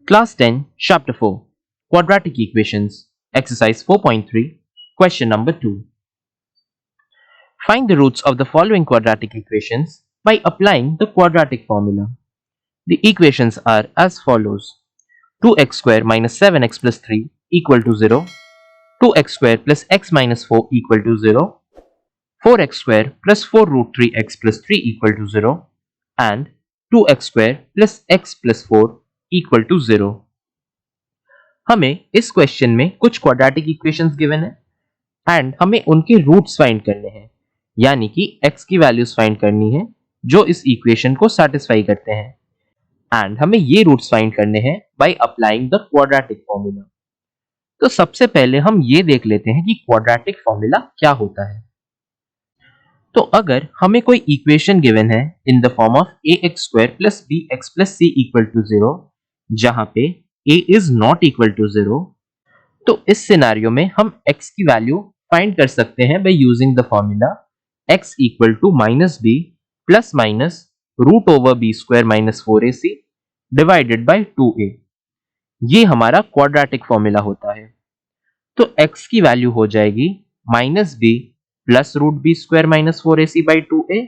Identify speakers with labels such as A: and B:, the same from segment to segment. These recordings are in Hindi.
A: Class 10, Chapter 4, Quadratic Equations, Exercise 4.3, Question number 2. Find the roots of the following quadratic equations by applying the quadratic formula. The equations are as follows. 2x square minus 7x plus 3 equal to 0, 2x square plus x minus 4 equal to 0, 4x square plus 4 root 3x plus 3 equal to 0, and 2x square plus x plus 4 equal to 0. हमें इस क्वेश्चन में कुछ क्वाड्रेटिक इक्वेशंस गिवन है एंड हमें उनके रूट्स फाइंड करने हैं, यानी कि x की वैल्यूज फाइंड करनी है जो इस इक्वेशन को सैटिस्फाई करते हैं एंड हमें ये रूट्स फाइंड करने हैं by applying the quadratic formula. तो सबसे पहले हम ये देख लेते हैं कि क्वाड्रेटिक फॉर्मूला क्या होता है. तो अगर हमें कोई इक्वेशन गिवन है in the form of ax square plus bx plus c equal to 0, जहां पे a is not equal to 0, तो इस सिनेरियो में हम x की वैल्यू फाइंड कर सकते हैं by using the formula x equal to minus b plus minus root over b square minus 4ac divided by 2a. ये हमारा क्वाड्रेटिक फॉर्मूला होता है. तो x की वैल्यू हो जाएगी minus b plus root B square minus 4ac by 2a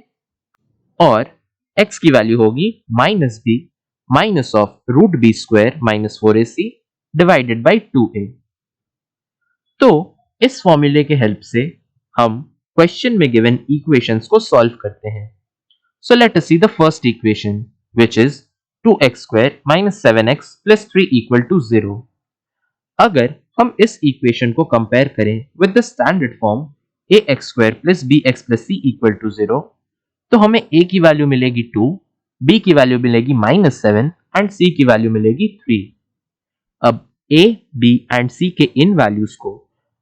A: और x की वैल्यू होगी minus b minus of root B square minus 4ac divided by 2a. तो इस फॉर्मूले के हेल्प से हम क्वेश्चन में गिवन इक्वेशंस को सॉल्व करते हैं. So let us see the first equation which is 2x square minus 7x plus 3 equal to 0. अगर हम इस इक्वेशन को कंपेयर करें with the standard form ax square plus bx plus c equal to 0, तो हमें a की वैल्यू मिलेगी 2, b की वैल्यू मिलेगी माइनस 7 एंड c की वैल्यू मिलेगी 3. अब a, b एंड c के इन वैल्यूज को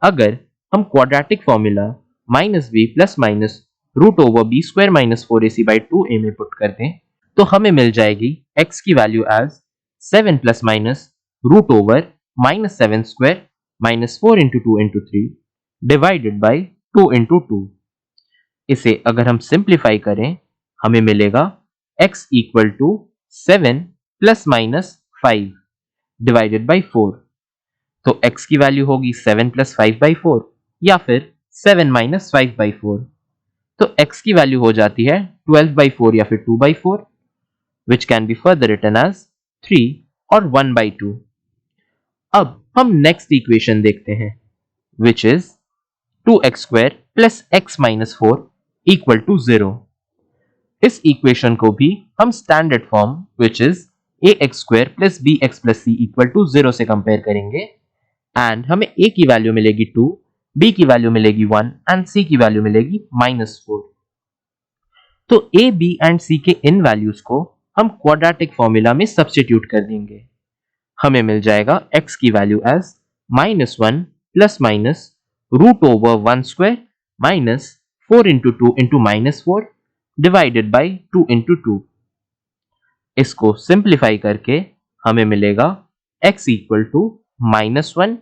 A: अगर हम quadratic formula minus b plus minus root over b square minus 4ac by 2a में पुट कर दें, तो हमें मिल जाएगी x की value as 7 plus minus root over minus 7 square minus 4 into 2 into 3 divided by 2 into 2. इसे अगर हम सिंप्लीफाई करें हमें मिलेगा x equal to 7 plus minus 5 divided by 4. तो x की वैल्यू होगी 7 प्लस 5 बाई 4 या फिर 7 माइनस 5 बाई 4. तो x की वैल्यू हो जाती है 12 बाई 4 या फिर 2 by 4, which can be further written as 3 और 1 बाई 2. अब हम नेक्स्ट इक्वेशन देखते हैं which is 2x square plus x minus 4 equal to 0. इस इक्वेशन को भी हम standard form which is ax square plus bx plus c equal to 0 से कंपेयर करेंगे एंड हमें a की वैल्यू मिलेगी 2, b की वैल्यू मिलेगी 1 एंड c की वैल्यू मिलेगी माइनस 4. तो a, b एंड c के इन वैल्यूज को हम क्वाड्रेटिक फॉर्मूला में सब्स्टिट्यूट कर देंगे. हमें मिल जाएगा x की value as minus 1 plus minus root over 1 square minus 4 into 2 into minus 4 divided by 2 into 2. इसको सिंप्लीफाई करके हमें मिलेगा x equal to minus 1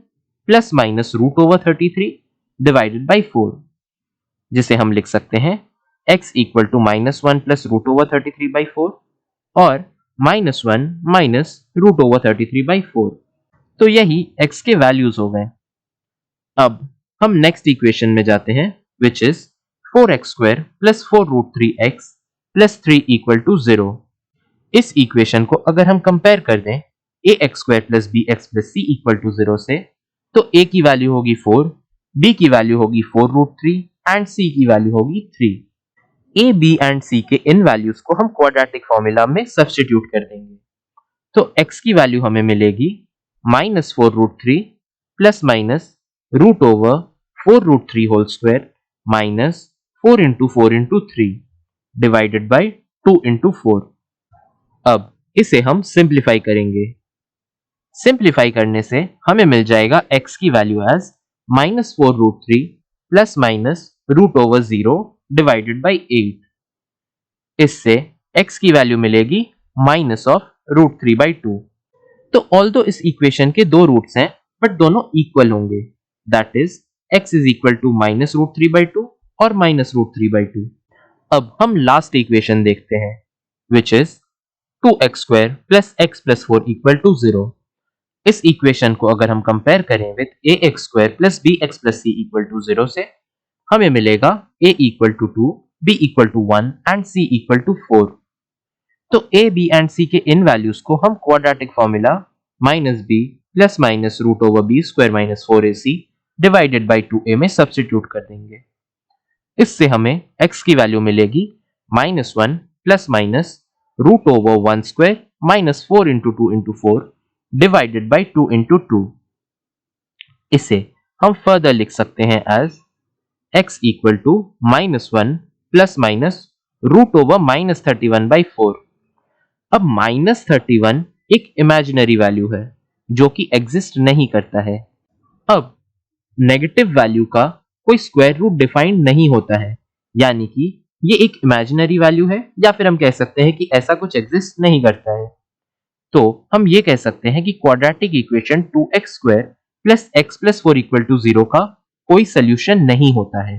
A: plus minus root over 33 divided by 4, जिसे हम लिख सकते हैं x equal to minus 1 plus root over 33 by 4 और minus 1 minus root over 33 by 4. तो यही x के वैल्यूज हो गए. अब हम नेक्स्ट इक्वेशन में जाते हैं which is 4x square plus 4 root 3x plus 3 equal to 0. इस इक्वेशन को अगर हम कंपेयर कर दें ax square plus bx plus c equal to 0 से, तो a की वैल्यू होगी 4, b की वैल्यू होगी 4 रूट 3 एंड c की वैल्यू होगी 3. a, b एंड c के इन वैल्यूज को हम क्वाड्रेटिक फॉर्मूला में सब्स्टिट्यूट कर देंगे. तो x की वैल्यू हमें मिलेगी minus 4 root 3 plus minus root over 4 root 3 whole square minus 4 into 3 divided by 2 into 4. अब इसे हम सिंप्लीफाई करेंगे. सिंप्लीफाई करने से हमें मिल जाएगा x की value as minus 4 root 3 plus minus root over 0 divided by 8. इससे x की वैल्यू मिलेगी माइनस ऑफ रूट 3 बाई 2. तो ऑल्दो इस इक्वेशन के दो रूट्स हैं बट दोनों इक्वल होंगे. That is x is equal to minus root 3 by 2 और minus root 3 by 2. अब हम लास्ट इक्वेशन देखते हैं which is 2x square plus x plus 4 equal to 0. इस इक्वेशन को अगर हम कंपेयर करें with ax² plus bx plus c equal to 0 से, हमें मिलेगा a equal to 2, b equal to 1 and c equal to 4। तो a, b एंड c के इन वैल्यूज को हम quadratic formula -b plus minus root over b square minus 4ac divided by 2a में सब्स्टिट्यूट कर देंगे। इससे हमें x की वैल्यू मिलेगी -1 plus minus root over 1 square minus 4 into 2 into 4 divided by 2 into 2। इसे हम फर्दर लिख सकते हैं as x equal to -1 plus minus root over -31/4। अब -31 एक इमेजिनरी वैल्यू है जो कि एग्जिस्ट नहीं करता है। अब नेगेटिव वैल्यू का कोई स्क्वायर रूट डिफाइंड नहीं होता है, यानी कि ये एक इमेजिनरी वैल्यू है, या फिर हम कह सकते हैं कि ऐसा कुछ एग्जिस्ट नहीं करता है। तो हम ये कह सकते हैं कि quadratic equation 2x² plus x plus 4 equal to 0 का कोई सोल्यूशन नहीं होता है।